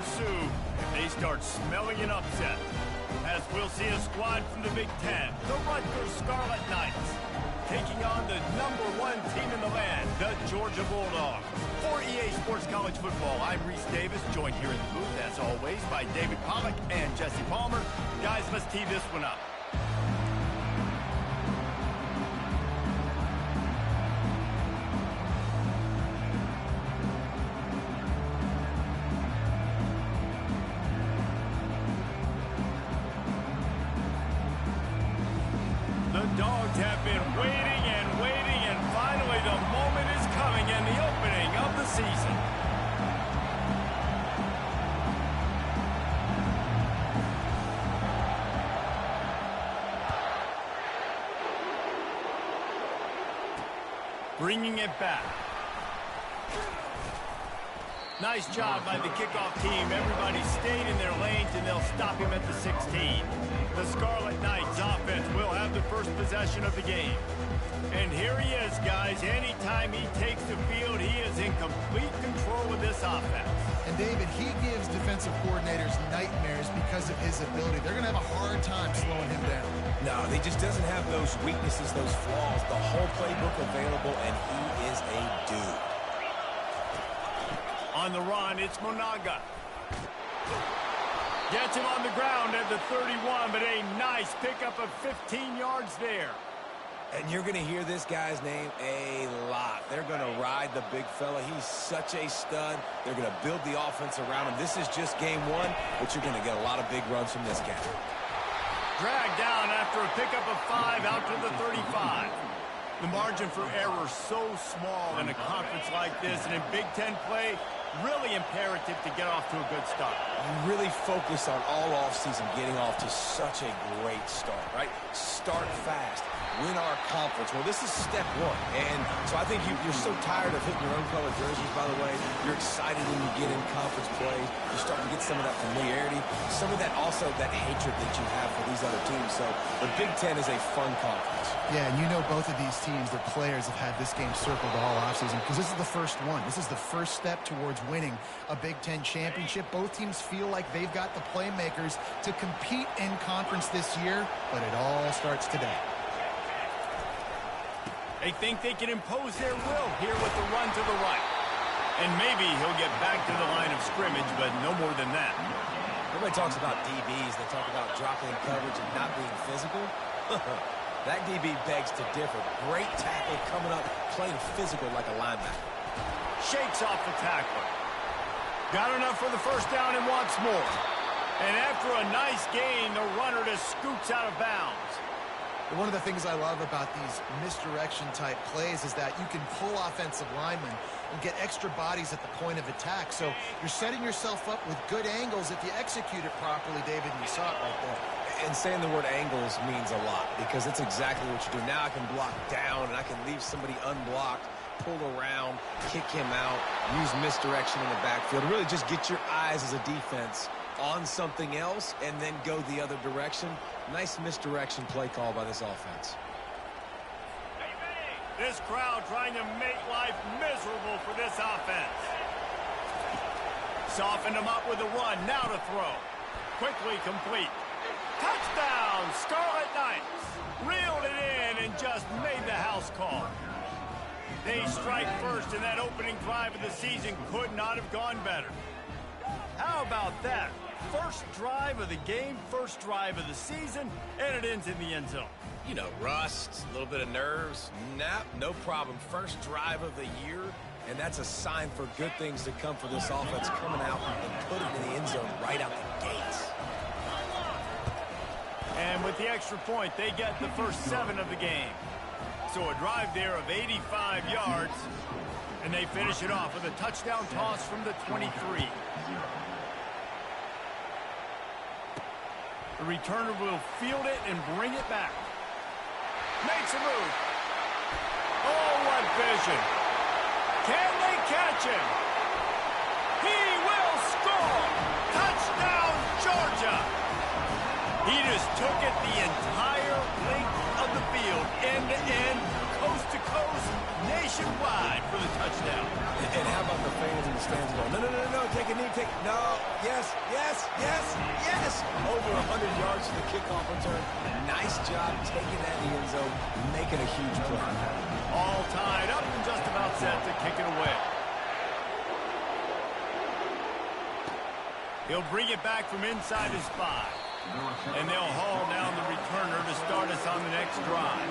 ensue if they start smelling an upset. As we'll see a squad from the Big Ten, the Rutgers Scarlet Knights, taking on the #1 team in the land, the Georgia Bulldogs. For EA Sports College Football, I'm Reese Davis, joined here in the booth, as always, by David Pollack and Jesse Palmer. Guys, let's tee this one up. The Dogs have been waiting and waiting, and finally the moment is coming in the opening of the season. Bringing it back. Nice job by the kickoff team. Everybody stayed in their lanes, and they'll stop him at the 16. The Scarlet Knights offense will have the first possession of the game. And here he is, guys. Anytime he takes the field, he is in complete control of this offense. And David, he gives defensive coordinators nightmares because of his ability. They're going to have a hard time slowing him down. No, he just doesn't have those weaknesses, those flaws. The whole playbook available, and he is a dude. On the run, it's Monaga. Gets him on the ground at the 31, but a nice pickup of 15 yards there. And you're going to hear this guy's name a lot. They're going to ride the big fella. He's such a stud. They're going to build the offense around him. This is just game one, but you're going to get a lot of big runs from this guy. Dragged down after a pickup of 5 out to the 35. The margin for error so small in a conference like this, and in Big Ten play, really imperative to get off to a good start. You really focus on all offseason getting off to such a great start, right? Start fast. Win our conference. Well, this is step one. And so I think you're so tired of hitting your own color jerseys, by the way. You're excited when you get in conference play. You're starting to get some of that familiarity, some of that also that hatred that you have for these other teams. So the Big Ten is a fun conference. Yeah, and you know both of these teams, their players have had this game circled all offseason because this is the first one. This is the first step towards winning a Big Ten championship. Both teams feel like they've got the playmakers to compete in conference this year, but it all starts today. They think they can impose their will here with the run to the right. And maybe he'll get back to the line of scrimmage, but no more than that. Everybody talks about DBs. They talk about dropping in coverage and not being physical. That DB begs to differ. Great tackle coming up, playing physical like a linebacker. Shakes off the tackler. Got enough for the first down and wants more. And after a nice gain, the runner just scoots out of bounds. One of the things I love about these misdirection-type plays is that you can pull offensive linemen and get extra bodies at the point of attack. So you're setting yourself up with good angles if you execute it properly, David, and you saw it right there. And saying the word angles means a lot because it's exactly what you do. Now I can block down, and I can leave somebody unblocked, pull around, kick him out, use misdirection in the backfield. Really just get your eyes as a defense on something else and then go the other direction. Nice misdirection play call by this offense. This crowd trying to make life miserable for this offense. Softened him up with a run. Now to throw. Quickly complete. Touchdown, Scarlet Knights. Reeled it in and just made the house call. They strike first, and that opening drive of the season could not have gone better. How about that? First drive of the game, first drive of the season, and it ends in the end zone. You know, rust, a little bit of nerves. Nah, no problem. First drive of the year, and that's a sign for good things to come for this offense coming out and put it in the end zone right out the gates. And with the extra point, they get the first 7 of the game. So a drive there of 85 yards, and they finish it off with a touchdown toss from the 23. The returner will field it and bring it back. Makes a move. Oh, what vision. Can they catch him? He will score. Touchdown, Georgia. He just took it the entire length of the field, end-to-end, coast to coast, nationwide for the touchdown. And how about the fans in the stands going, no, no, no, no, take a knee, no, yes, yes, yes, yes. Over 100 yards to the kickoff return. Nice job taking that in the end zone, making a huge play. All tied up and just about set to kick it away. He'll bring it back from inside his 5. And they'll haul down the returner to start us on the next drive.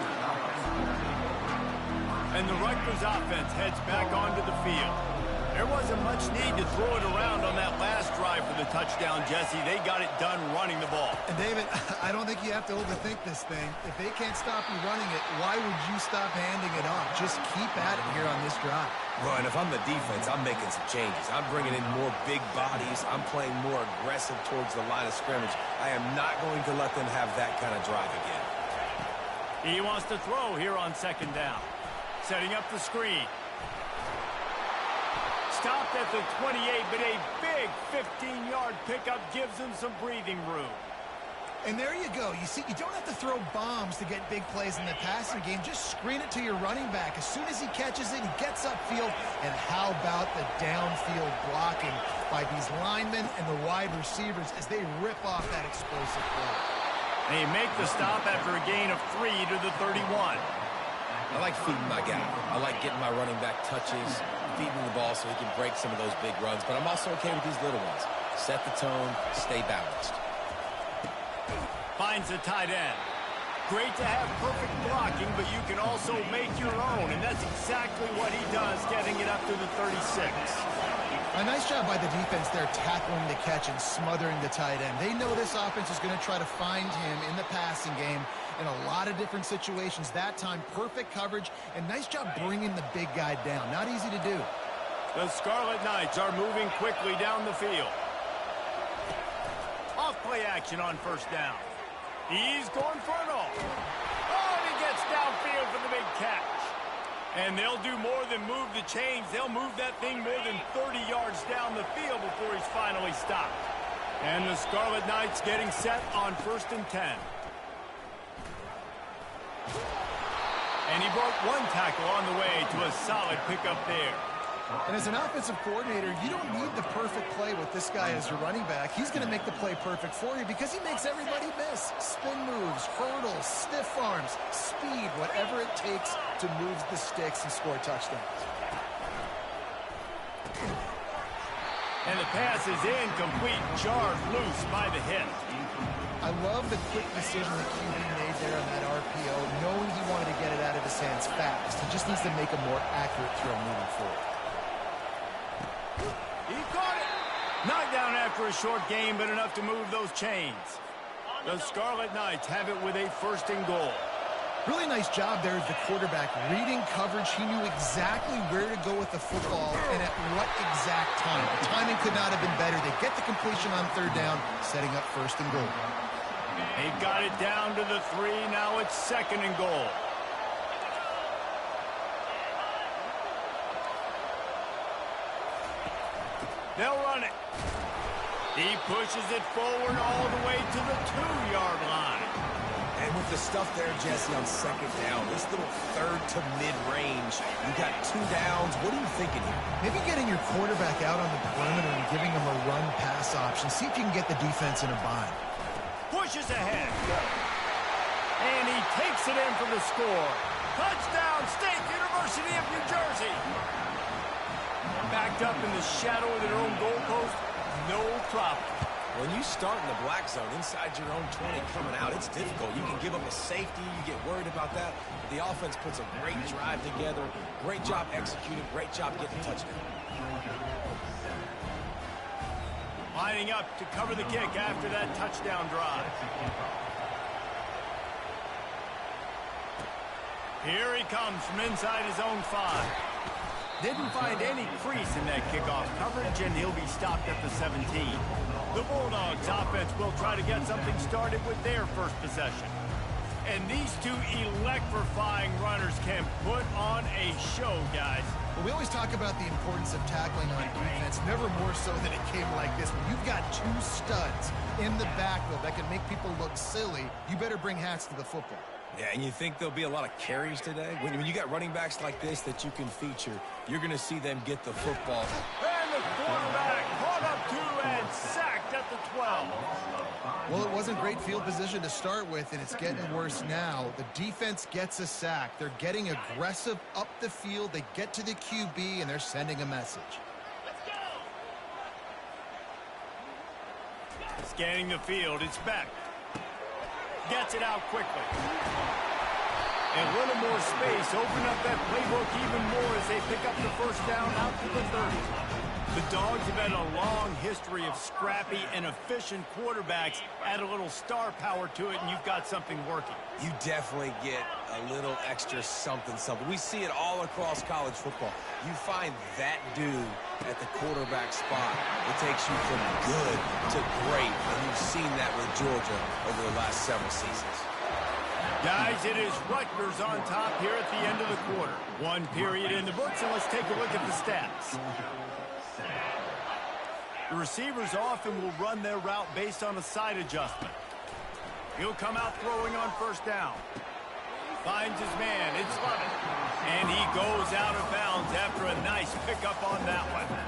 And the Rutgers offense heads back onto the field. There wasn't much need to throw it around on that last drive for the touchdown, Jesse. They got it done running the ball. And David, I don't think you have to overthink this thing. If they can't stop you running it, why would you stop handing it off? Just keep at it here on this drive. Well, and if I'm the defense, I'm making some changes. I'm bringing in more big bodies. I'm playing more aggressive towards the line of scrimmage. I am not going to let them have that kind of drive again. He wants to throw here on second down. Setting up the screen. Stopped at the 28, but a big 15-yard pickup gives him some breathing room. And there you go. You see, you don't have to throw bombs to get big plays in the passing game. Just screen it to your running back. As soon as he catches it, he gets upfield. And how about the downfield blocking by these linemen and the wide receivers as they rip off that explosive play. They make the stop after a gain of 3 to the 31. I like feeding my guy. I like getting my running back touches, feeding the ball so he can break some of those big runs. But I'm also okay with these little ones. Set the tone, stay balanced. Finds the tight end. Great to have perfect blocking, but you can also make your own, and that's exactly what he does, getting it up to the 36. A nice job by the defense there, tackling the catch and smothering the tight end. They know this offense is going to try to find him in the passing game in a lot of different situations. That time, perfect coverage, and nice job bringing the big guy down. Not easy to do. The Scarlet Knights are moving quickly down the field. Off play action on first down. He's going for it all. Oh, and he gets downfield for the big catch. And they'll do more than move the chains. They'll move that thing more than 30 yards down the field before he's finally stopped. And the Scarlet Knights getting set on 1st and 10. And he broke one tackle on the way to a solid pickup there. And as an offensive coordinator, you don't need the perfect play with this guy as your running back. He's going to make the play perfect for you because he makes everybody miss. Spin moves, hurdles, stiff arms, speed, whatever it takes to move the sticks and score touchdowns. And the pass is incomplete, jarred loose by the hit. I love the quick decision that QB made there on that RPO, knowing he wanted to get it out of his hands fast. He just needs to make a more accurate throw moving forward. He caught it. Knocked down after a short game, but enough to move those chains. The Scarlet Knights have it with a 1st and goal. Really nice job there as the quarterback. Reading coverage, he knew exactly where to go with the football and at what exact time. The timing could not have been better. They get the completion on 3rd down, setting up 1st and goal. He got it down to the 3. Now it's 2nd and goal. They'll run it. He pushes it forward all the way to the 2-yard line. And with the stuff there, Jesse, on 2nd down, this little 3rd to mid-range, you got 2 downs. What are you thinking here? Maybe getting your quarterback out on the perimeter and giving him a run-pass option. See if you can get the defense in a bind. Pushes ahead. And he takes it in for the score. Touchdown, State University of New Jersey. Backed up in the shadow of their own goalpost, no problem. When you start in the black zone inside your own 20 coming out, it's difficult. You can give up a safety. You get worried about that. But the offense puts a great drive together. Great job executing. Great job getting a touchdown. Lining up to cover the kick after that touchdown drive. Here he comes from inside his own 5. Didn't find any crease in that kickoff coverage, and he'll be stopped at the 17. The Bulldogs offense will try to get something started with their first possession. And these two electrifying runners can put on a show, guys. Well, we always talk about the importance of tackling on defense, never more so than it came like this. When you've got 2 studs in the backfield that can make people look silly, you better bring hats to the football. Yeah, and you think there'll be a lot of carries today? When you got running backs like this that you can feature, you're going to see them get the football. And the quarterback caught up to and sacked at the 12. Well, it wasn't great field position to start with, and it's getting worse now. The defense gets a sack. They're getting aggressive up the field. They get to the QB, and they're sending a message. Scanning the field, it's Beck. Gets it out quickly. And a little more space. Open up that playbook even more as they pick up the first down out to the 30. The Dogs have had a long history of scrappy and efficient quarterbacks. Add a little star power to it, and you've got something working. You definitely get a little extra something. We see it all across college football. You find that dude at the quarterback spot. It takes you from good to great, and you've seen that with Georgia over the last several seasons. Guys, it is Rutgers on top here at the end of the quarter. One period in the books, and let's take a look at the stats. The receivers often will run their route based on a side adjustment. He'll come out throwing on first down. Finds his man. It's Lovett. And he goes out of bounds after a nice pickup on that one.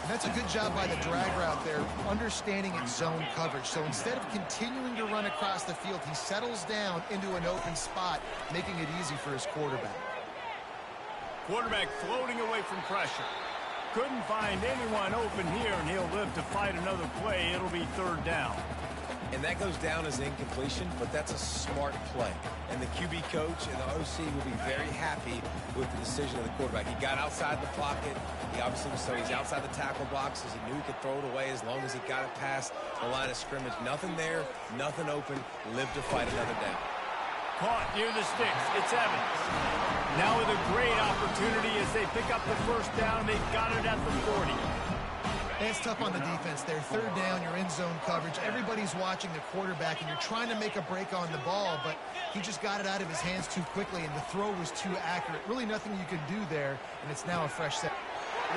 And that's a good job by the drag route there, understanding its zone coverage. So instead of continuing to run across the field, he settles down into an open spot, making it easy for his quarterback. Quarterback floating away from pressure. Couldn't find anyone open here, and he'll live to fight another play. It'll be third down. And that goes down as incompletion, but that's a smart play. And the QB coach and the OC will be very happy with the decision of the quarterback. He got outside the pocket. He obviously so he's outside the tackle boxes. He knew he could throw it away as long as he got it past the line of scrimmage. Nothing there, nothing open. Live to fight another down. Caught near the sticks. It's Evans. Now with a great opportunity as they pick up the first down. They've got it at the 40. It's tough on the defense there. Third down, you're in zone coverage. Everybody's watching the quarterback, and you're trying to make a break on the ball, but he just got it out of his hands too quickly, and the throw was too accurate. Really nothing you can do there, and it's now a fresh set.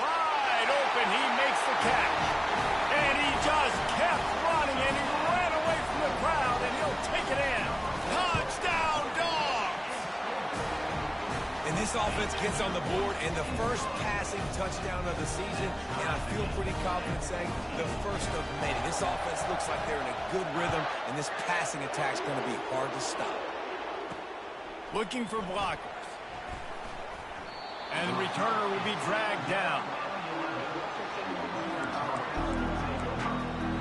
Wide open. He makes the catch. And he just kept running, and he ran away from the crowd, and he'll take it in. Touchdown, Dogs! And this offense gets on the board, and the first passing touchdown of the season, and I feel pretty confident saying the first of many. This offense looks like they're in a good rhythm, and this passing attack's going to be hard to stop. Looking for blockers. And the returner will be dragged down.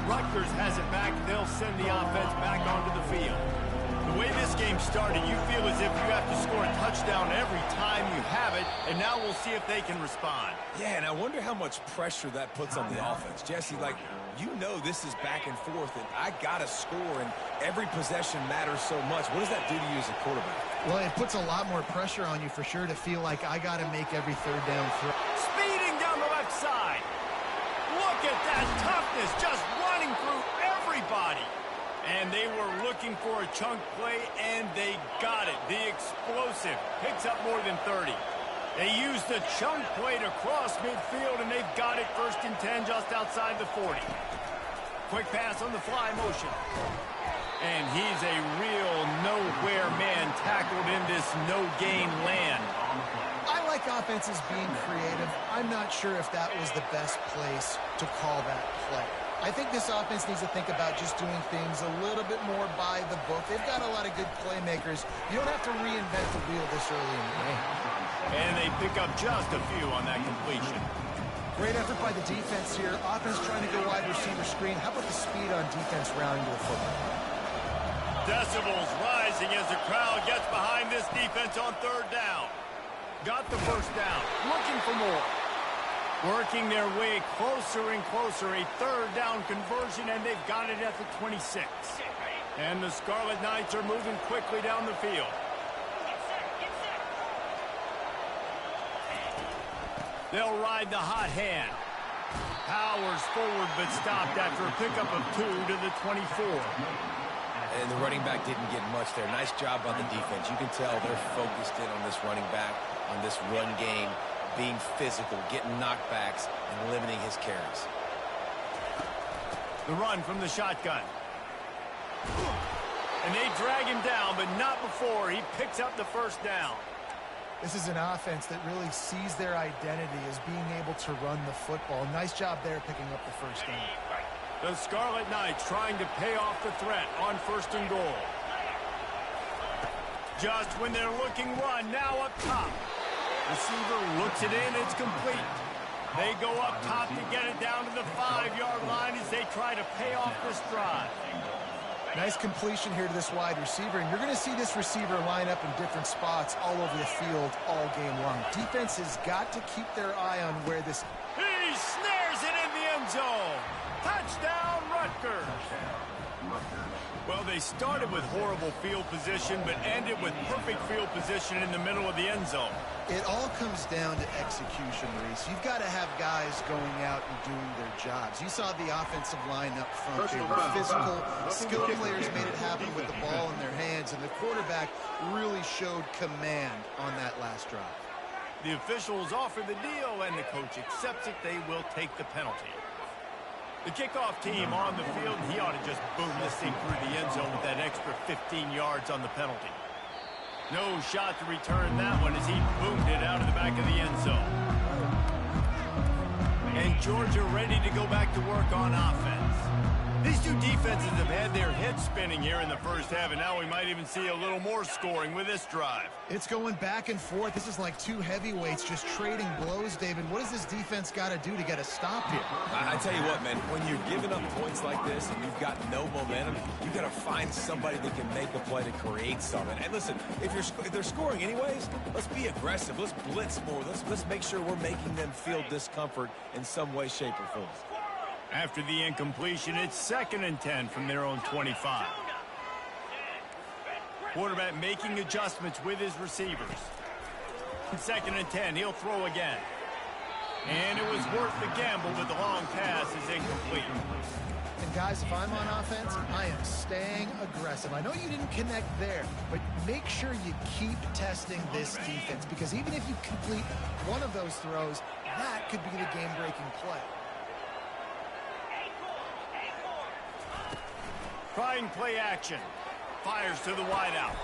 Rutgers has it back. They'll send the offense back onto the field. The way this game started, you feel as if you have to score a touchdown every time you have it, and now we'll see if they can respond. Yeah, and I wonder how much pressure that puts on the offense. Jesse, like, you know this is back and forth, and I got to score, and every possession matters so much. What does that do to you as a quarterback? Well, it puts a lot more pressure on you for sure to feel like I got to make every third down throw. Speeding down the left side. Look at that toughness, just running through everybody. And they were looking for a chunk play, and they got it. The explosive picks up more than 30. They used the chunk play to cross midfield, and they've got it first and 10 just outside the 40. Quick pass on the fly motion. And he's a real nowhere man tackled in this no-gain land. I like offenses being creative. I'm not sure if that was the best place to call that play. I think this offense needs to think about just doing things a little bit more by the book. They've got a lot of good playmakers. You don't have to reinvent the wheel this early in the game. And they pick up just a few on that completion. Great effort by the defense here. Offense trying to go wide receiver screen. How about the speed on defense rounding the football? Decibels rising as the crowd gets behind this defense on third down. Got the first down. Looking for more. Working their way closer and closer. A third down conversion, and they've got it at the 26. And the Scarlet Knights are moving quickly down the field. They'll ride the hot hand. Powers forward, but stopped after a pickup of 2 to the 24. And the running back didn't get much there. Nice job by the defense. You can tell they're focused in on this running back, on this run game, being physical, getting knockbacks, and limiting his carries. The run from the shotgun. And they drag him down, but not before he picks up the first down. This is an offense that really sees their identity as being able to run the football. Nice job there picking up the first down. The Scarlet Knights trying to pay off the threat on 1st and goal. Just when they're looking run, now up top. Receiver looks it in, it's complete. They go up top to get it down to the 5-yard line as they try to pay off this drive. Nice completion here to this wide receiver, and you're going to see this receiver line up in different spots all over the field all game long. Defense has got to keep their eye on where this... He snares it in the end zone. Touchdown, Rutgers. Well, they started with horrible field position, but ended with perfect field position in the middle of the end zone. It all comes down to execution, Reese. You've got to have guys going out and doing their jobs. You saw the offensive line up front. They were physical, skilled players made it happen with the ball in their hands, and the quarterback really showed command on that last drive. The officials offer the deal, and the coach accepts it. They will take the penalty. The kickoff team on the field, he ought to just boom this thing through the end zone with that extra 15 yards on the penalty. No shot to return that one as he boomed it out of the back of the end zone. And Georgia ready to go back to work on offense. These two defenses have had their heads spinning here in the first half, and now we might even see a little more scoring with this drive. It's going back and forth. This is like two heavyweights just trading blows, David. What does this defense got to do to get a stop here? I tell you what, man, when you're giving up points like this and you've got no momentum, you got to find somebody that can make a play to create something. And listen, if they're scoring anyways, let's be aggressive. Let's blitz more. Let's make sure we're making them feel discomfort in some way, shape, or form. After the incompletion, it's 2nd and 10 from their own 25. Quarterback making adjustments with his receivers. 2nd and 10, he'll throw again. And it was worth the gamble, but the long pass is incomplete. And guys, if I'm on offense, I am staying aggressive. I know you didn't connect there, but make sure you keep testing this defense, because even if you complete one of those throws, that could be the game-breaking play. Trying play action. Fires to the wideout.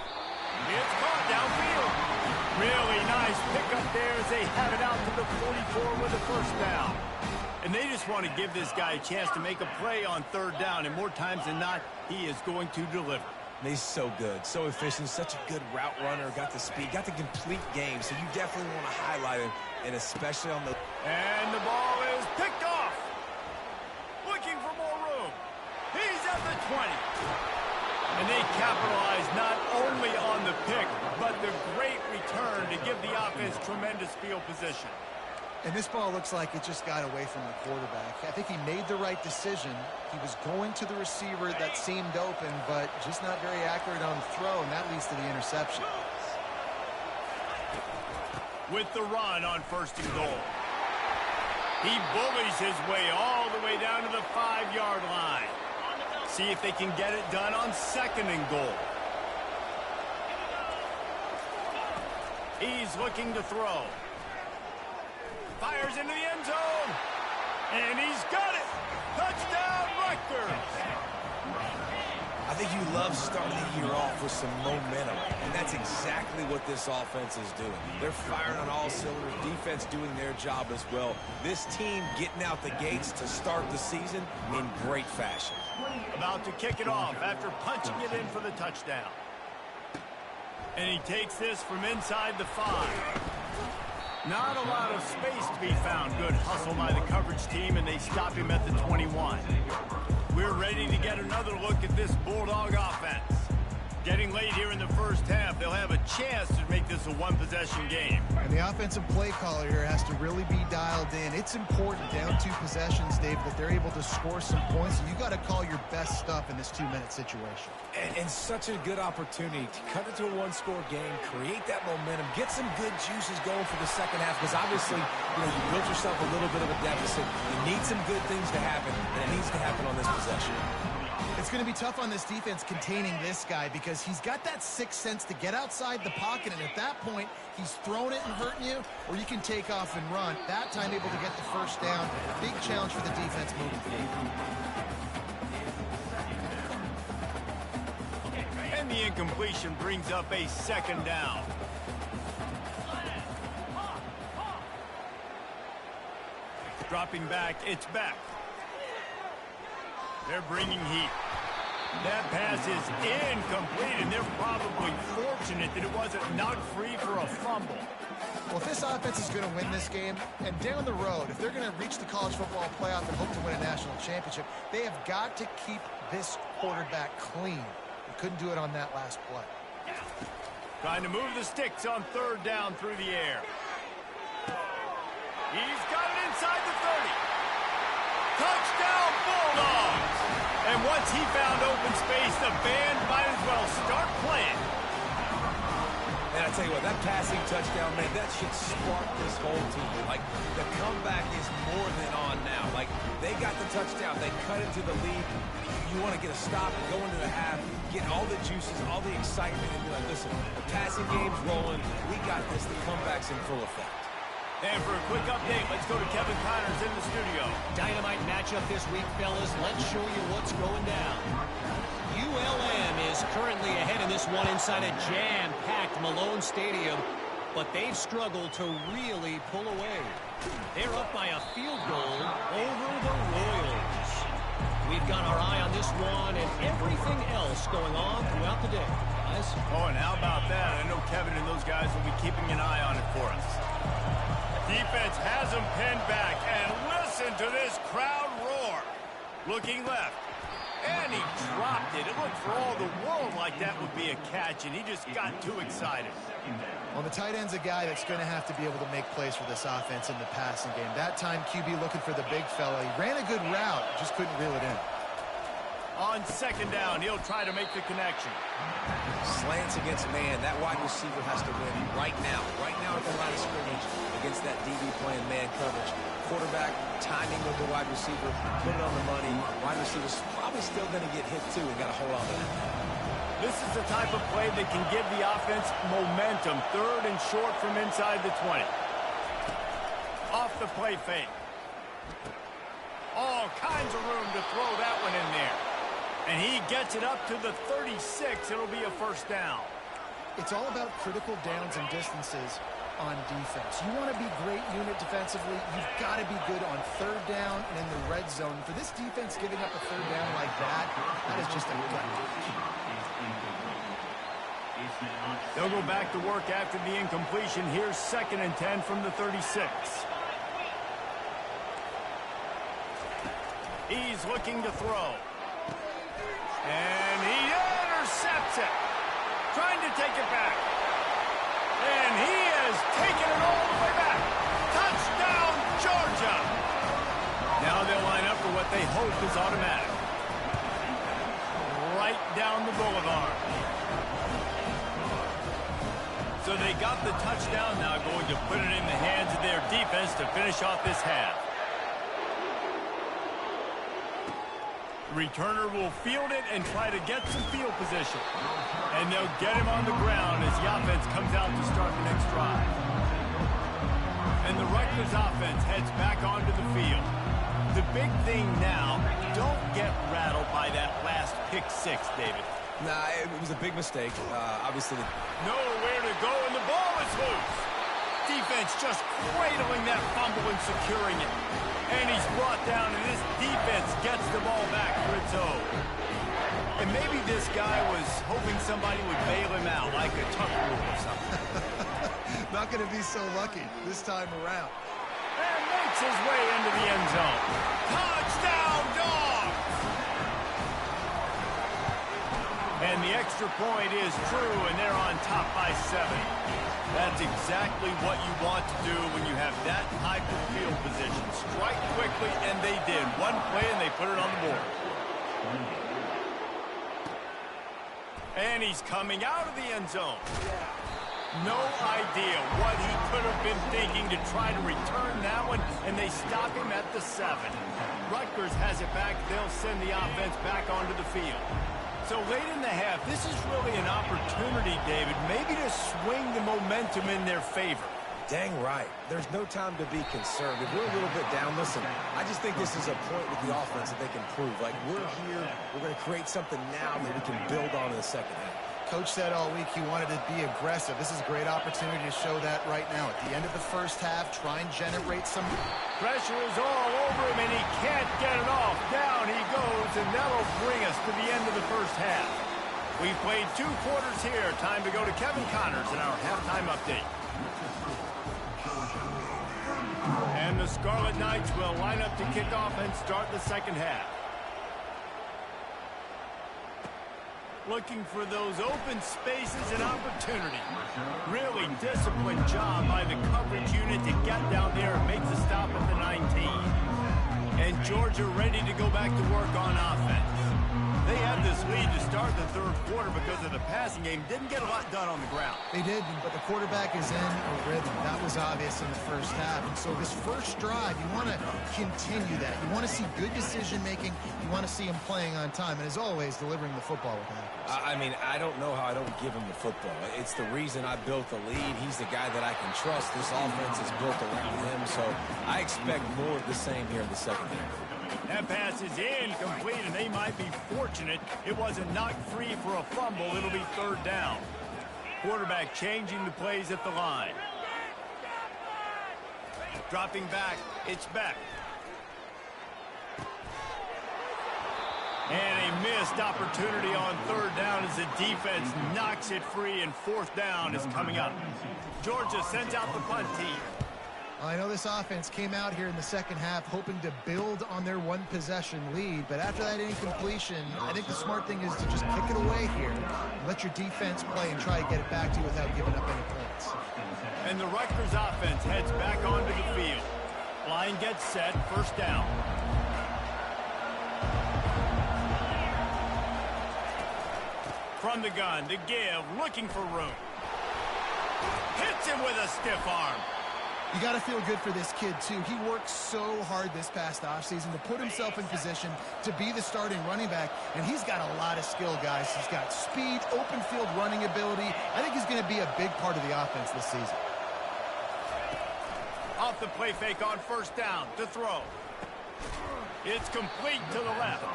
It's caught downfield. Really nice pickup there as they have it out to the 44 with the first down. And they just want to give this guy a chance to make a play on 3rd down, and more times than not, he is going to deliver. He's so good, so efficient, such a good route runner, got the speed, got the complete game, so you definitely want to highlight him, and especially on the... And the ball is picked off. Looking for more room. He's at the 20. And they capitalize not only on the pick, but the great return to give the offense tremendous field position. And this ball looks like it just got away from the quarterback. I think he made the right decision. He was going to the receiver that seemed open, but just not very accurate on the throw, and that leads to the interception. With the run on 1st and goal. He bullies his way all the way down to the 5-yard line. See if they can get it done on 2nd and goal. He's looking to throw. Fires into the end zone. And he's got it. Touchdown, Rutgers. I think you love starting the year off with some momentum, and that's exactly what this offense is doing. They're firing on all cylinders, defense doing their job as well. This team getting out the gates to start the season in great fashion. About to kick it off after punching it in for the touchdown. And he takes this from inside the 5. Not a lot of space to be found. Good hustle by the coverage team, and they stop him at the 21. We're ready to get another look at this Bulldog offense. Getting late here in the first half, they'll have a chance to make this a one-possession game. And the offensive play caller here has to really be dialed in. It's important down 2 possessions, Dave, that they're able to score some points. And you got to call your best stuff in this 2-minute situation. And such a good opportunity to cut it to a 1-score game, create that momentum, get some good juices going for the second half, because obviously, you built yourself a little bit of a deficit. You need some good things to happen, and it needs to happen on this possession. It's going to be tough on this defense containing this guy, because he's got that sixth sense to get outside the pocket, and at that point, he's throwing it and hurting you, or you can take off and run. That time able to get the first down. Big challenge for the defense moving forward. incompletion brings up a second down. Dropping back, it's back. They're bringing heat. That pass is incomplete, and they're probably fortunate that it wasn't knocked free for a fumble. Well, if this offense is going to win this game, and down the road, if they're going to reach the college football playoff and hope to win a national championship, they have got to keep this quarterback clean. They couldn't do it on that last play. Trying to move the sticks on third down through the air. He's got it inside the 30. Touchdown, Bulldogs! And once he found open space, the band might as well start playing. And I tell you what, that passing touchdown, man, that should spark this whole team. Like, the comeback is more than on now. Like, they got the touchdown. They cut into the lead. You want to get a stop and go into the half, get all the juices, all the excitement, and be like, listen, the passing game's rolling. We got this. The comeback's in full effect. And for a quick update, let's go to Kevin Connors in the studio. Dynamite matchup this week, fellas. Let's show you what's going down. ULM is currently ahead in this one inside a jam-packed Malone Stadium, but they've struggled to really pull away. They're up by a field goal over the Royals. We've got our eye on this one and everything else going on throughout the day, guys. Oh, and how about that? I know Kevin and those guys will be keeping an eye on it for us. Defense has him pinned back, and listen to this crowd roar. Looking left, and he dropped it. It looked for all the world like that would be a catch, and he just got too excited. Well, the tight end's a guy that's going to have to be able to make plays for this offense in the passing game. That time, QB looking for the big fella. He ran a good route, just couldn't reel it in. On second down, he'll try to make the connection. Slants against man. That wide receiver has to win right now. Right now at the line of scrimmage against that DB playing man coverage. Quarterback, timing with the wide receiver, put it on the money. Wide receiver's probably still going to get hit too and got to hold on to that. This is the type of play that can give the offense momentum. Third and short from inside the 20. Off the play fake. All kinds of room to throw that one in there. And he gets it up to the 36. It'll be a first down. It's all about critical downs and distances on defense. You want to be great unit defensively, you've got to be good on third down and in the red zone. For this defense giving up a third down like that, that is just a gut. They'll go back to work after the incompletion. Here's 2nd and 10 from the 36. He's looking to throw. And he intercepts it. Trying to take it back. And he has taken it all the way back. Touchdown, Georgia. Now they'll line up for what they hope is automatic. Right down the boulevard. So they got the touchdown, now going to put it in the hands of their defense to finish off this half. Returner will field it and try to get some field position. And they'll get him on the ground as the offense comes out to start the next drive. And the Rutgers offense heads back onto the field. The big thing now, don't get rattled by that last pick six, David. Nah, it was a big mistake. Obviously, nowhere to go, and the ball is loose. Defense just cradling that fumble and securing it. And he's brought down, and this defense gets the ball back for its own. And maybe this guy was hoping somebody would bail him out, like a tuck rule or something. Not going to be so lucky this time around. And makes his way into the end zone. Touchdown, Dogs! And the extra point is true, and they're on top by 7. That's exactly what you want to do when you have that type of field position. Strike quickly, and they did. One play, and they put it on the board. And he's coming out of the end zone. No idea what he could have been thinking to try to return that one, and they stop him at the 7. Rutgers has it back. They'll send the offense back onto the field. So late in the half, this is really an opportunity, David, maybe to swing the momentum in their favor. Dang right. There's no time to be concerned. If we're a little bit down, listen, I just think this is a point with the offense that they can prove. Like, we're here, we're going to create something now that we can build on in the second half. Coach said all week he wanted to be aggressive. This is a great opportunity to show that right now. At the end of the first half, try and generate some... Pressure is all over him, and he can't get it off. Down he goes, and that'll bring us to the end of the first half. We've played 2 quarters here. Time to go to Kevin Connors in our halftime update. And the Scarlet Knights will line up to kick off and start the second half. Looking for those open spaces and opportunity. Really disciplined job by the coverage unit to get down there and make the stop at the 19. And Georgia ready to go back to work on offense. They had this lead to start the third quarter because of the passing game. Didn't get a lot done on the ground. They did, but the quarterback is in a rhythm. That was obvious in the first half. And so this first drive, you want to continue that. You want to see good decision-making. You want to see him playing on time. And as always, delivering the football with accuracy. I mean, I don't know how I don't give him the football. It's the reason I built the lead. He's the guy that I can trust. This offense is built around him. So I expect more of the same here in the second half. That pass is incomplete, and they might be fortunate it wasn't knocked free for a fumble. It'll be third down. Quarterback changing the plays at the line. Dropping back, it's Beck. And a missed opportunity on third down as the defense knocks it free, and fourth down is coming up. Georgia sends out the punt team. I know this offense came out here in the second half hoping to build on their one-possession lead, but after that incompletion, I think the smart thing is to just kick it away here and let your defense play and try to get it back to you without giving up any points. And the Rutgers offense heads back onto the field. Line gets set, first down. From the gun to give, looking for room. Hits him with a stiff arm. You got to feel good for this kid, too. He worked so hard this past offseason to put himself in position to be the starting running back, and he's got a lot of skill, guys. He's got speed, open field running ability. I think he's going to be a big part of the offense this season. Off the play fake on first down to throw. It's complete to the left.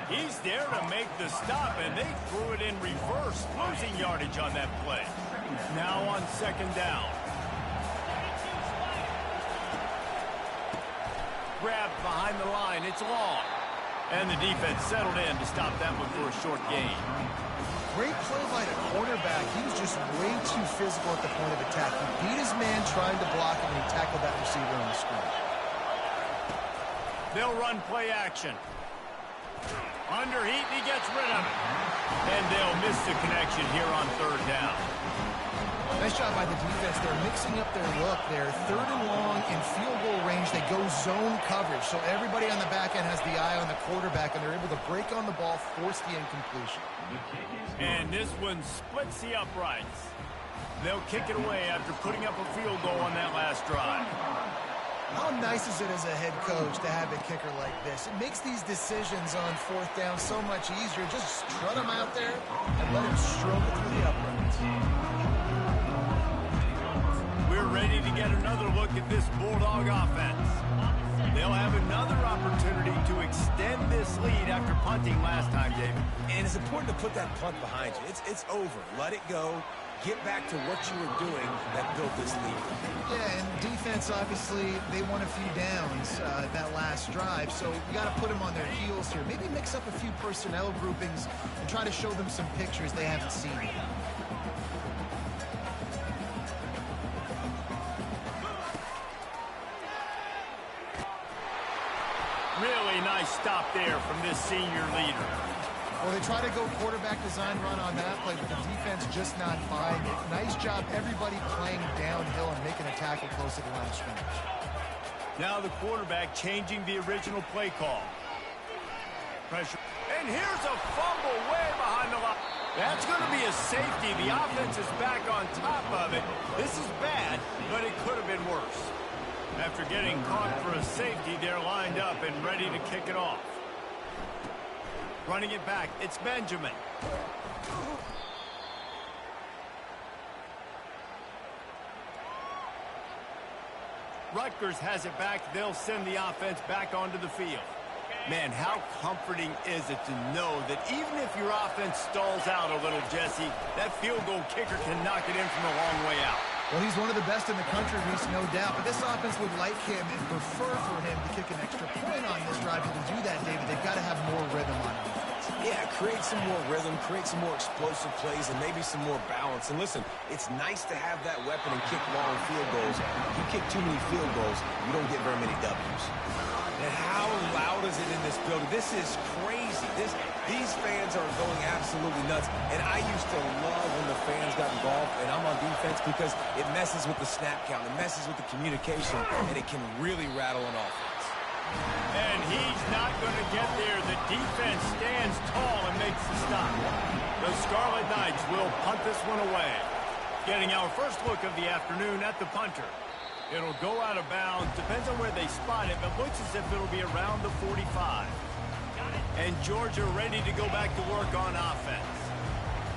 He's there to make the stop, and they threw it in reverse, losing yardage on that play. Now on second down. Grabbed behind the line. It's long. And the defense settled in to stop that one for a short gain. Great play by the cornerback. He was just way too physical at the point of attack. He beat his man trying to block him, and he tackled that receiver on the screen. They'll run play action. Under heat, he gets rid of it. And they'll miss the connection here on third down. Nice job by the defense. They're mixing up their look there. Third and long in field goal range. They go zone coverage. So everybody on the back end has the eye on the quarterback, and they're able to break on the ball, force the incompletion. And this one splits the uprights. They'll kick it away after putting up a field goal on that last drive. How nice is it as a head coach to have a kicker like this? It makes these decisions on fourth down so much easier. Just strut him out there and let him stroke it through the uprights. We're ready to get another look at this Bulldog offense. They'll have another opportunity to extend this lead after punting last time, David. And it's important to put that punt behind you. It's over. Let it go. Get back to what you were doing that built this lead. Yeah, and defense, obviously, they won a few downs that last drive, so you got to put them on their heels here. Maybe mix up a few personnel groupings and try to show them some pictures they haven't seen yet. Really nice stop there from this senior leader. Well, they try to go quarterback design run on that play, but the defense just not buying it. Nice job, everybody playing downhill and making a tackle close to the line of scrimmage. Now the quarterback changing the original play call. Pressure. And here's a fumble way behind the line. That's going to be a safety. The offense is back on top of it. This is bad, but it could have been worse. After getting caught for a safety, they're lined up and ready to kick it off. Running it back, it's Benjamin. Rutgers has it back. They'll send the offense back onto the field. Man, how comforting is it to know that even if your offense stalls out a little, Jesse, that field goal kicker can knock it in from a long way out. Well, he's one of the best in the country, Reese, no doubt. But this offense would like him and prefer for him to kick an extra point on this drive. To do that, David, they've got to have more rhythm on offense. Yeah, create some more rhythm, create some more explosive plays, and maybe some more balance. And listen, it's nice to have that weapon and kick long field goals. If you kick too many field goals, you don't get very many W's. And how loud is it in this building? This is crazy. These fans are going absolutely nuts. And I used to love when the fans got involved, and I'm on defense because it messes with the snap count. It messes with the communication, and it can really rattle an offense. And he's not going to get there. The defense stands tall and makes the stop. The Scarlet Knights will punt this one away. Getting our first look of the afternoon at the punter. It'll go out of bounds. Depends on where they spot it, but looks as if it'll be around the 45. And Georgia ready to go back to work on offense.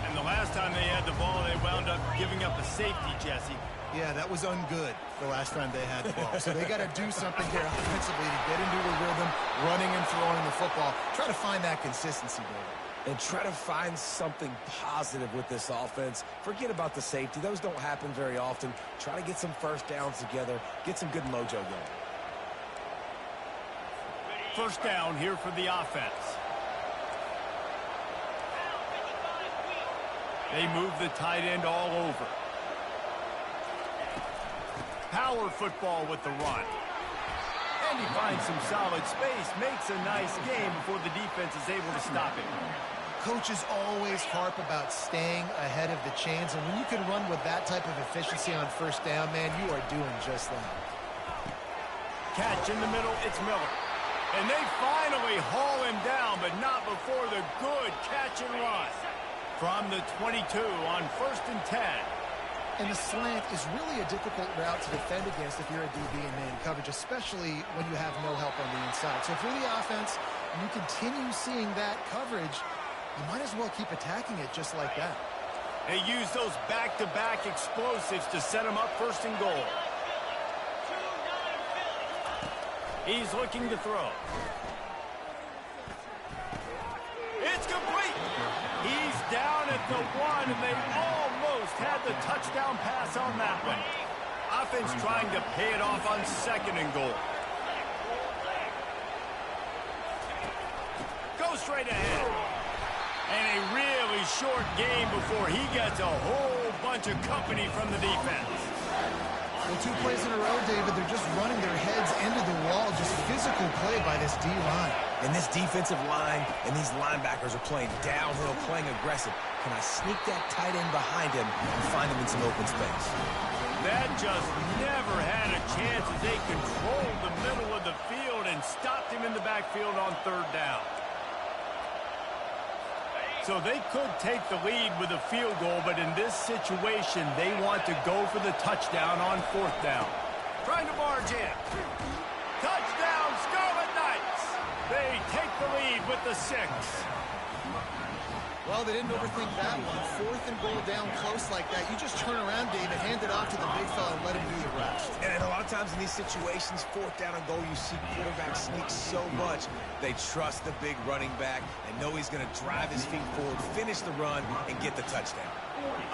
And the last time they had the ball, they wound up giving up a safety, Jesse. Yeah, that was ungood the last time they had the ball. So they got to do something here offensively to get into a rhythm, running and throwing the football. Try to find that consistency, David. And try to find something positive with this offense. Forget about the safety. Those don't happen very often. Try to get some first downs together. Get some good mojo going. First down here for the offense. They move the tight end all over. Power football with the run. And he finds some solid space, makes a nice game before the defense is able to stop it. Coaches always harp about staying ahead of the chains, and when you can run with that type of efficiency on first down, man, you are doing just that. Catch in the middle, it's Miller. And they finally haul him down, but not before the good catch and run. From the 22 on 1st and 10. And the slant is really a difficult route to defend against if you're a DB in man coverage, especially when you have no help on the inside. So if you're the offense and you continue seeing that coverage, you might as well keep attacking it just like that. They use those back-to-back explosives to set them up 1st and goal. He's looking to throw. It's complete. He's down at the 1, and they almost had the touchdown pass on that one. Offense trying to pay it off on 2nd and goal. Go straight ahead. And a really short game before he gets a whole bunch of company from the defense. Well, 2 plays in a row, David, they're just running their heads into the wall. Just physical play by this D-line. And this defensive line and these linebackers are playing downhill, playing aggressive. Can I sneak that tight end behind him and find him in some open space? That just never had a chance as they controlled the middle of the field and stopped him in the backfield on 3rd down. So they could take the lead with a field goal, but in this situation, they want to go for the touchdown on 4th down. Trying to barge in. Touchdown, Scarlet Knights! They take the lead with the 6. Well, they didn't overthink that one. 4th and goal down close like that. You just turn around, David, hand it off to the big fella and let him do the rest. And a lot of times in these situations, 4th down and goal, you see quarterbacks sneak so much. They trust the big running back and know he's going to drive his feet forward, finish the run, and get the touchdown.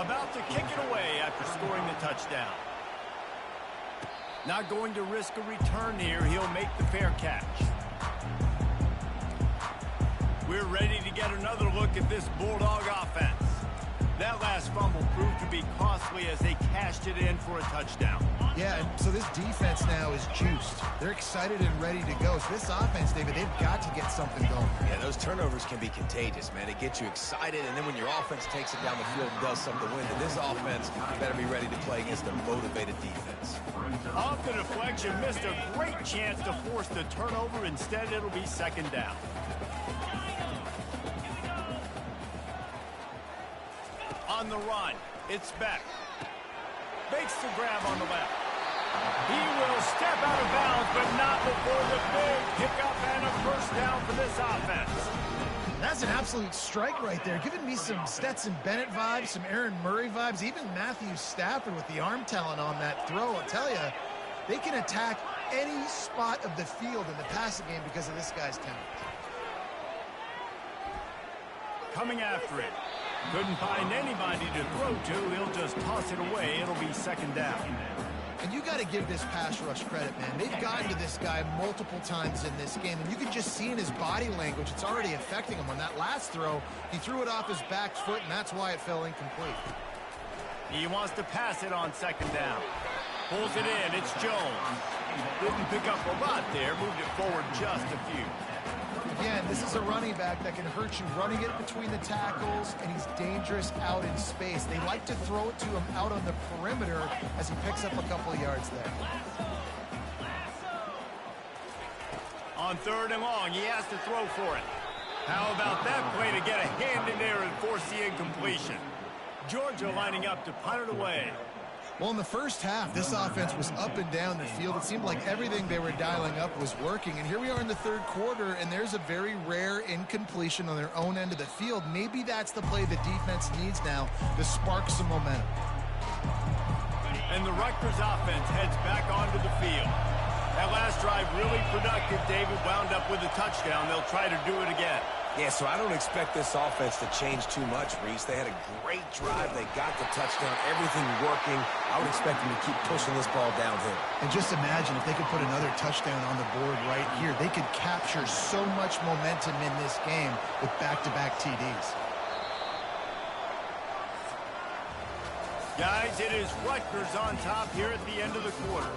About to kick it away after scoring the touchdown. Not going to risk a return here. He'll make the fair catch. We're ready to get another look at this Bulldog offense. That last fumble proved to be costly as they cashed it in for a touchdown. Yeah, and so this defense now is juiced. They're excited and ready to go. So this offense, David, they've got to get something going. Yeah, those turnovers can be contagious, man. It gets you excited, and then when your offense takes it down the field and does something to win, then this offense better be ready to play against a motivated defense. Off the deflection, missed a great chance to force the turnover. Instead, it'll be 2nd down. On the run, it's Beck. Makes the grab on the left. He will step out of bounds, but not before the big pickup and a 1st down for this offense. That's an absolute strike right there. Giving me some Stetson Bennett vibes, some Aaron Murray vibes, even Matthew Stafford with the arm talent on that throw. I'll tell you, they can attack any spot of the field in the passing game because of this guy's talent. Coming after it. Couldn't find anybody to throw to. He'll just toss it away. It'll be second down. And you got to give this pass rush credit, man. They've gotten to this guy multiple times in this game, and you can just see in his body language it's already affecting him. On that last throw, he threw it off his back foot, and that's why it fell incomplete. He wants to pass it on second down. Pulls it in. It's Jones. Didn't pick up a lot there. Moved it forward just a few. Again, this is a running back that can hurt you running it between the tackles, and he's dangerous out in space. They like to throw it to him out on the perimeter as he picks up a couple of yards there. On third and long, he has to throw for it. How about that play to get a hand in there and force the incompletion? Georgia lining up to punt it away. Well, in the first half, this offense was up and down the field. It seemed like everything they were dialing up was working. And here we are in the third quarter, and there's a very rare incompletion on their own end of the field. Maybe that's the play the defense needs now to spark some momentum. And the Rutgers offense heads back onto the field. That last drive really productive. David wound up with a touchdown. They'll try to do it again. Yeah, so I don't expect this offense to change too much, Reese. They had a great drive. They got the touchdown, everything working. I would expect them to keep pushing this ball downhill. And just imagine if they could put another touchdown on the board right here. They could capture so much momentum in this game with back-to-back TDs. Guys, it is Rutgers on top here at the end of the quarter.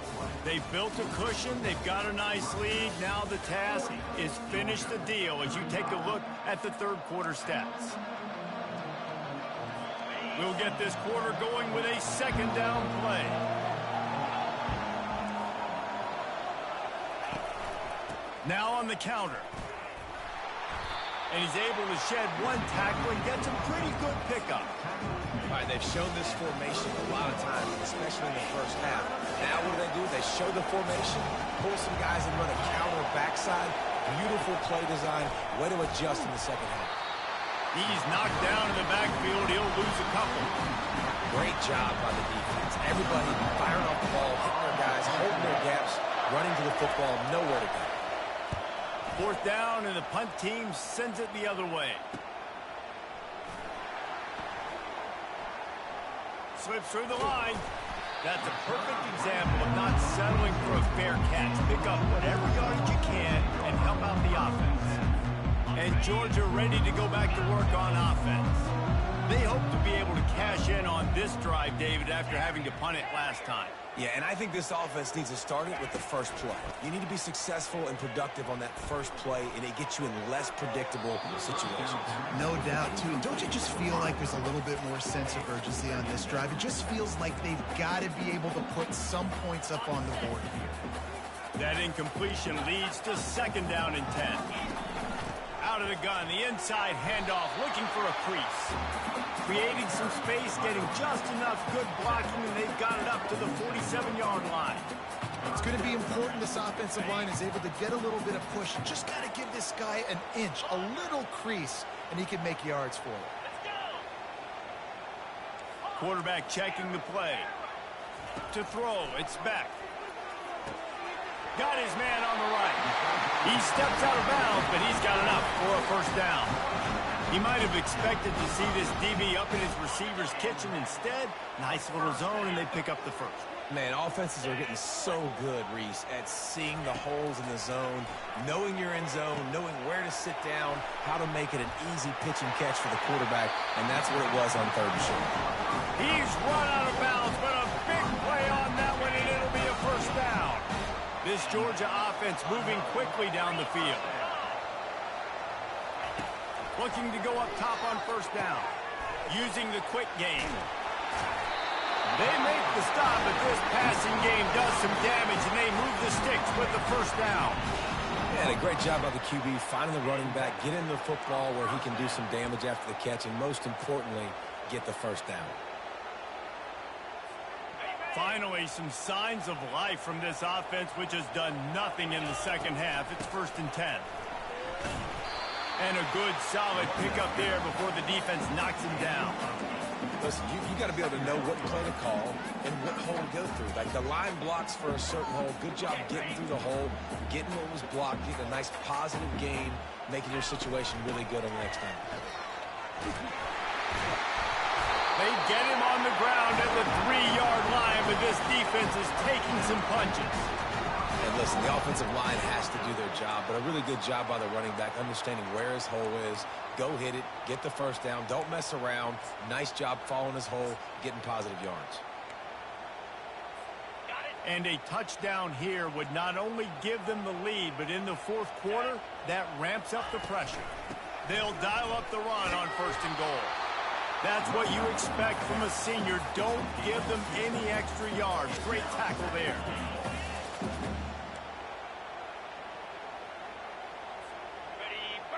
They've built a cushion. They've got a nice lead. Now the task is finish the deal as you take a look at the third quarter stats. We'll get this quarter going with a second down play. Now on the counter. And he's able to shed one tackle and gets a pretty good pickup. All right, they've shown this formation a lot of times, especially in the first half. Now what do? They show the formation, pull some guys and run a counter backside. Beautiful play design. Way to adjust in the second half. He's knocked down in the backfield. He'll lose a couple. Great job by the defense. Everybody firing off the ball, hitting their guys, holding their gaps, running to the football, nowhere to go. Fourth down, and the punt team sends it the other way. Slips through the line. That's a perfect example of not settling for a fair catch. Pick up whatever yardage you can and help out the offense. And Georgia ready to go back to work on offense. They hope to be able to cash in on this drive, David, after having to punt it last time. Yeah, and I think this offense needs to start it with the first play. You need to be successful and productive on that first play, and it gets you in less predictable situations. No doubt, too. Don't you just feel like there's a little bit more sense of urgency on this drive? It just feels like they've got to be able to put some points up on the board here. That incompletion leads to second down and 10. Out of the gun, the inside handoff, looking for a crease. Creating some space, getting just enough good blocking, and they've got it up to the 47-yard line. It's going to be important this offensive line is able to get a little bit of push. Just got to give this guy an inch, a little crease, and he can make yards for it. Quarterback checking the play. To throw, it's back. Got his man on the right. He steps out of bounds, but he's got enough for a first down. He might have expected to see this DB up in his receiver's kitchen. Instead, nice little zone, and they pick up the first. Man, offenses are getting so good, Reese, at seeing the holes in the zone, knowing you're in zone, knowing where to sit down, how to make it an easy pitch and catch for the quarterback, and that's what it was on third and short. He's run out of bounds, but a big play on that one, and it'll be a first down. This Georgia offense moving quickly down the field. Looking to go up top on first down. Using the quick game. They make the stop, but this passing game does some damage, and they move the sticks with the first down. Yeah, and a great job by the QB, finding the running back, getting the football where he can do some damage after the catch, and most importantly, get the first down. Finally, some signs of life from this offense, which has done nothing in the second half. It's 1st and 10. And a good, solid pickup there before the defense knocks him down. Listen, you got to be able to know what play to call and what hole to go through. Like the line blocks for a certain hole. Good job getting through the hole, getting what was blocked, getting a nice positive gain, making your situation really good on the next time. They get him on the ground at the 3-yard line, but this defense is taking some punches. And listen, the offensive line has to do their job, but a really good job by the running back, understanding where his hole is. Go hit it, get the first down, don't mess around. Nice job following his hole, getting positive yards. And a touchdown here would not only give them the lead, but in the fourth quarter, that ramps up the pressure. They'll dial up the run on 1st and goal. That's what you expect from a senior. Don't give them any extra yards. Great tackle there.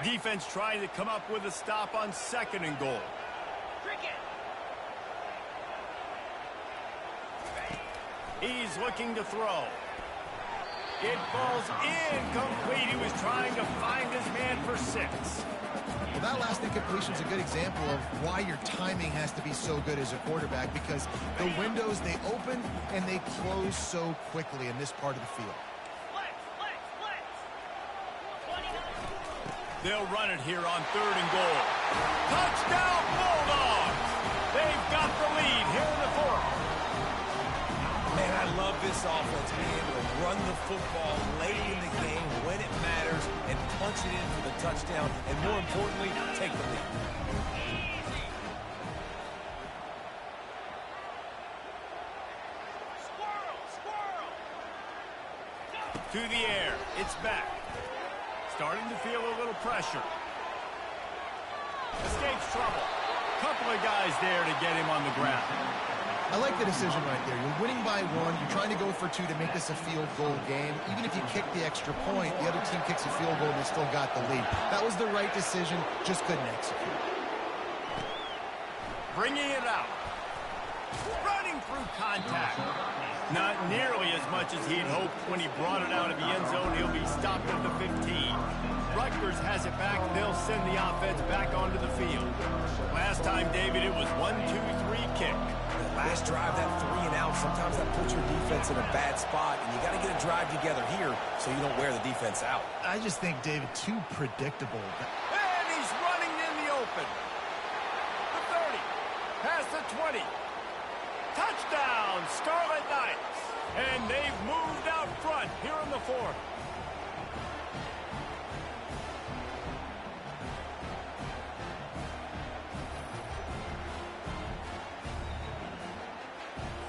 Defense trying to come up with a stop on 2nd and goal. He's looking to throw. It falls incomplete. He was trying to find his man for 6. Well, that last incompletion is a good example of why your timing has to be so good as a quarterback, because the windows, they open and they close so quickly in this part of the field. They'll run it here on 3rd and goal. Touchdown, Bulldogs! They've got the lead here in the 4th. Man, I love this offense, being able to run the football late in the game when it matters and punch it in for the touchdown, and more importantly, take the lead. To the air. It's back. Starting to feel a little pressure. Escapes trouble. Couple of guys there to get him on the ground. I like the decision right there. You're winning by 1. You're trying to go for 2 to make this a field goal game. Even if you kick the extra point, the other team kicks a field goal and they still got the lead. That was the right decision, just couldn't execute. Bringing it out. Running through contact. Not nearly as much as he'd hoped when he brought it out of the end zone. He'll be stopped at the 15. Rutgers has it back. They'll send the offense back onto the field. Last time, David, it was 1-2-3 kick. Last drive, that 3 and out, sometimes that puts your defense in a bad spot, and you got to get a drive together here so you don't wear the defense out. I just think, David, too predictable. And he's running in the open. The 30, past the 20. Touchdown, Scarlet Knights. And they've moved out front here in the 4th.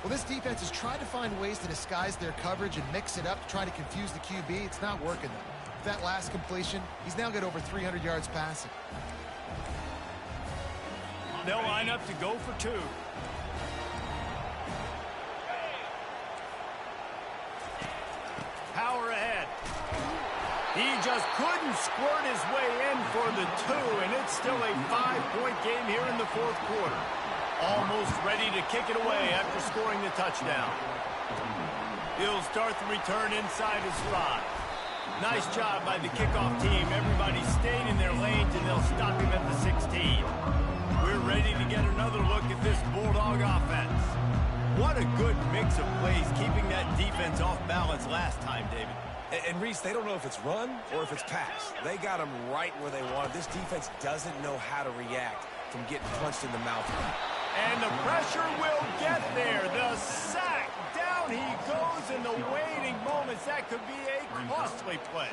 Well, this defense has tried to find ways to disguise their coverage and mix it up to try to confuse the QB. It's not working, though. With that last completion, he's now got over 300 yards passing. They'll line up to go for 2. Power ahead. He just couldn't squirt his way in for the 2, and it's still a 5-point game here in the 4th quarter. Almost ready to kick it away after scoring the touchdown. He'll start the return inside his 5. Nice job by the kickoff team. Everybody stayed in their lanes, and they'll stop him at the 16. We're ready to get another look at this Bulldog offense. What a good mix of plays, keeping that defense off balance last time, David. And Reese, they don't know if it's run or if it's pass. They got them right where they want it. This defense doesn't know how to react from getting punched in the mouth. And the pressure will get there. The sack. Down he goes in the waiting moments. That could be a costly play.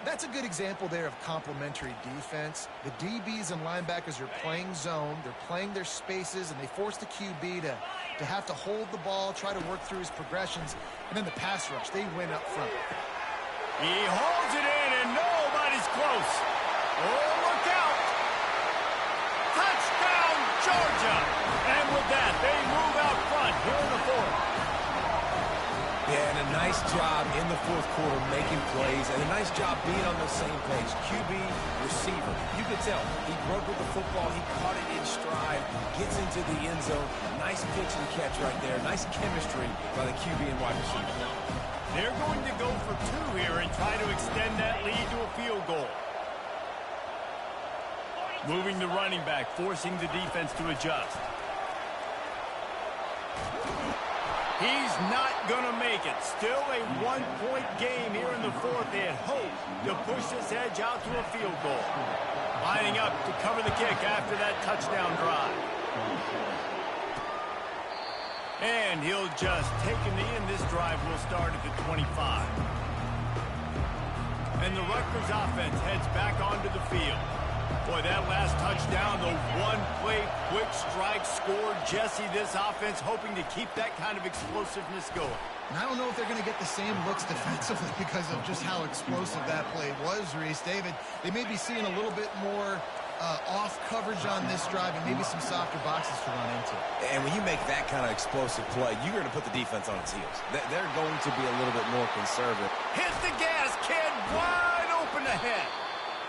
That's a good example there of complementary defense. The DBs and linebackers are playing zone. They're playing their spaces, and they force the QB to have to hold the ball, try to work through his progressions. And then the pass rush, they win up front. He holds it in, and nobody's close. Oh, look out. Touchdown, Georgia. And with that, they move out front here in the 4th. Yeah, and a nice job in the 4th quarter making plays, and a nice job being on the same page. QB, receiver. You could tell he broke with the football. He caught it in stride, gets into the end zone. Nice pitch and catch right there. Nice chemistry by the QB and wide receiver. They're going to go for 2 here and try to extend that lead to a field goal. Moving the running back, forcing the defense to adjust. He's not going to make it. Still a one-point game here in the fourth. They had hope to push this edge out to a field goal. Lining up to cover the kick after that touchdown drive. And he'll just take a knee, and this drive will start at the 25. And the Rutgers offense heads back onto the field. Boy, that last touchdown, the one-play quick strike scored. Jesse, this offense hoping to keep that kind of explosiveness going. And I don't know if they're going to get the same looks defensively because of just how explosive that play was, Reese. David, they may be seeing a little bit more off coverage on this drive and maybe some softer boxes to run into. And when you make that kind of explosive play, you're going to put the defense on its heels. They're going to be a little bit more conservative. Hit the gas, kid. Wide open ahead.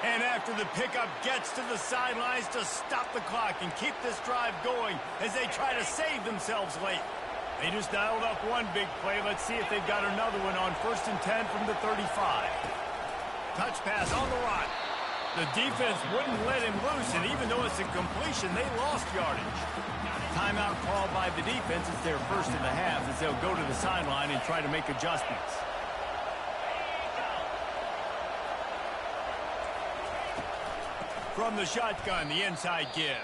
And after the pickup gets to the sidelines to stop the clock and keep this drive going as they try to save themselves late. They just dialed up one big play. Let's see if they've got another one on 1st and 10 from the 35. Touch pass on the run. The defense wouldn't let him loose, and even though it's a completion, they lost yardage. Timeout called by the defense. It's their first in the half as they'll go to the sideline and try to make adjustments. From the shotgun, the inside give.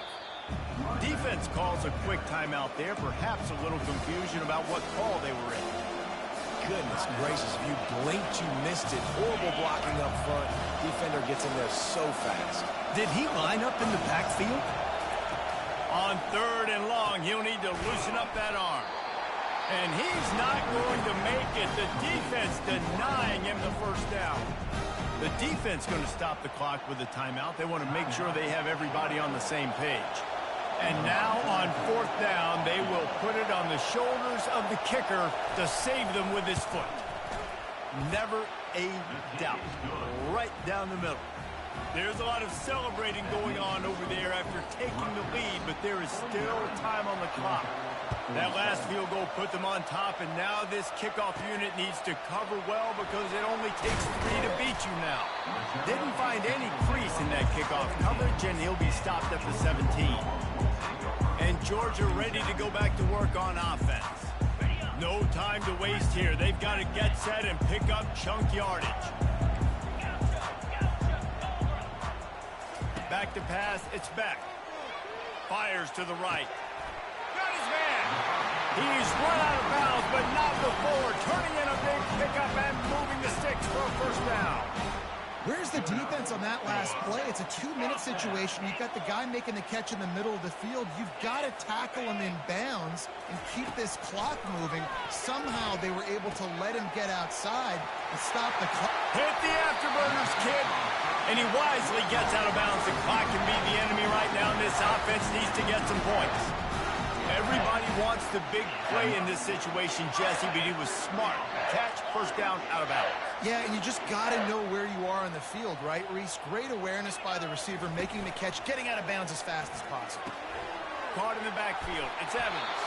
Defense calls a quick timeout there. Perhaps a little confusion about what call they were in. Goodness gracious, if you blinked, you missed it. Horrible blocking up front. Defender gets in there so fast. Did he line up in the backfield? On 3rd and long, he'll need to loosen up that arm. And he's not going to make it. The defense denying him the first down. The defense going to stop the clock with a timeout. They want to make sure they have everybody on the same page. And now on 4th down, they will put it on the shoulders of the kicker to save them with his foot. Never a doubt. Right down the middle. There's a lot of celebrating going on over there after taking the lead, but there is still time on the clock. That last field goal put them on top, and now this kickoff unit needs to cover well because it only takes 3 to beat you now. Didn't find any crease in that kickoff coverage, and he'll be stopped at the 17. And Georgia ready to go back to work on offense. No time to waste here. They've got to get set and pick up chunk yardage. Back to pass, it's Beck. Fires to the right. Got his man. He's run out of bounds, but not before. Turning in a big pickup and moving the sticks for a first down. Where's the defense on that last play? It's a 2-minute situation. You've got the guy making the catch in the middle of the field. You've got to tackle him in bounds and keep this clock moving. Somehow they were able to let him get outside and stop the clock. Hit the afterburners, kid. And he wisely gets out of bounds. The clock can be the enemy right now, and this offense needs to get some points. Everybody wants the big play in this situation, Jesse, but he was smart. Catch, first down, out of bounds. Yeah, and you just got to know where you are on the field, right, Reese? Great awareness by the receiver, making the catch, getting out of bounds as fast as possible. Caught in the backfield, it's Evans.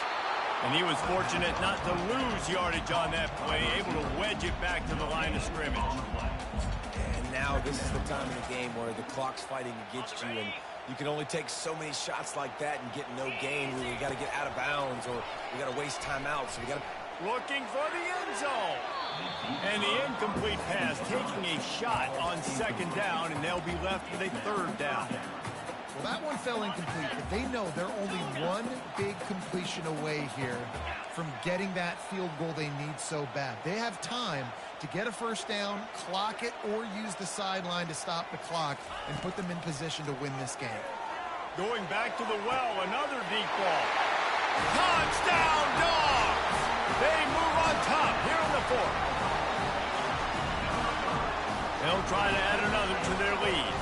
And he was fortunate not to lose yardage on that play, able to wedge it back to the line of scrimmage. And now this is the time of the game where the clock's fighting against you, and you can only take so many shots like that and get no gain. We got to get out of bounds, or we got to waste timeouts. So we got to... Looking for the end zone. And the incomplete pass taking a shot on 2nd down, and they'll be left with a 3rd down. Well, that one fell incomplete, but they know they're only one big completion away here from getting that field goal they need so bad. They have time to get a first down, clock it, or use the sideline to stop the clock and put them in position to win this game. Going back to the well, another deep ball. Touchdown, Dogs! They move on top here in the 4th. They'll try to add another to their lead.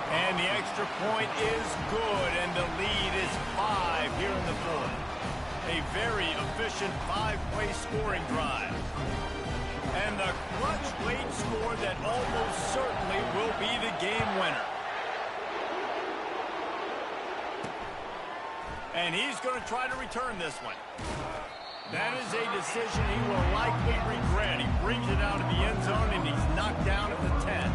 And the extra point is good, and the lead is 5 here in the 4th. A very efficient 5-play scoring drive. And the clutch late score that almost certainly will be the game winner. And he's going to try to return this one. That is a decision he will likely regret. He brings it out of the end zone, and he's knocked down at the 10.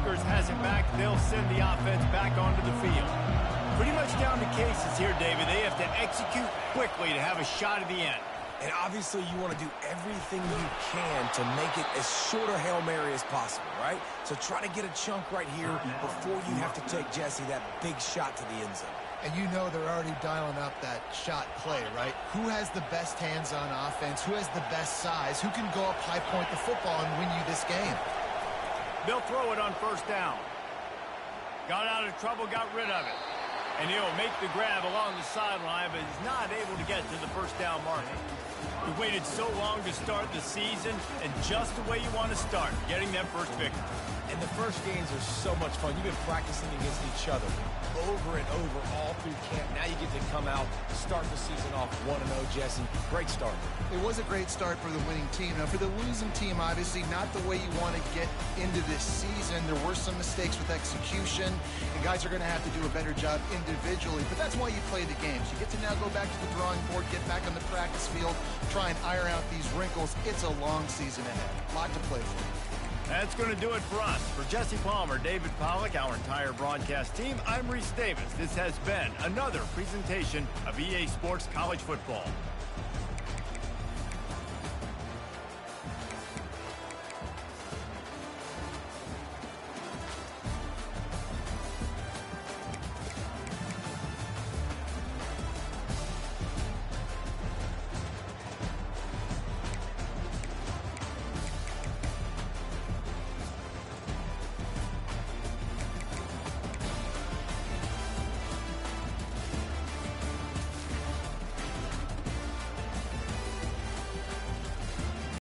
playmakers has it back, they'll send the offense back onto the field. Pretty much down to cases here, David. They have to execute quickly to have a shot at the end. And obviously you want to do everything you can to make it as short a Hail Mary as possible, right? So try to get a chunk right here before you have to take, Jesse, that big shot to the end zone. And you know they're already dialing up that shot play, right? Who has the best hands on offense? Who has the best size? Who can go up high point the football and win you this game? They'll throw it on first down. Got out of trouble, got rid of it. And he'll make the grab along the sideline, but he's not able to get to the first down marker. You waited so long to start the season, and just the way you want to start, getting that first victory. And the first games are so much fun. You've been practicing against each other over and over all through camp. Now you get to come out, start the season off 1-0, Jesse. Great start. It was a great start for the winning team. Now, for the losing team, obviously, not the way you want to get into this season. There were some mistakes with execution, and guys are going to have to do a better job individually. But that's why you play the games. You get to now go back to the drawing board, get back on the practice field, try and iron out these wrinkles. It's a long season ahead. A lot to play for. That's going to do it for us. For Jesse Palmer, David Pollack, our entire broadcast team, I'm Reese Davis. This has been another presentation of EA Sports College Football.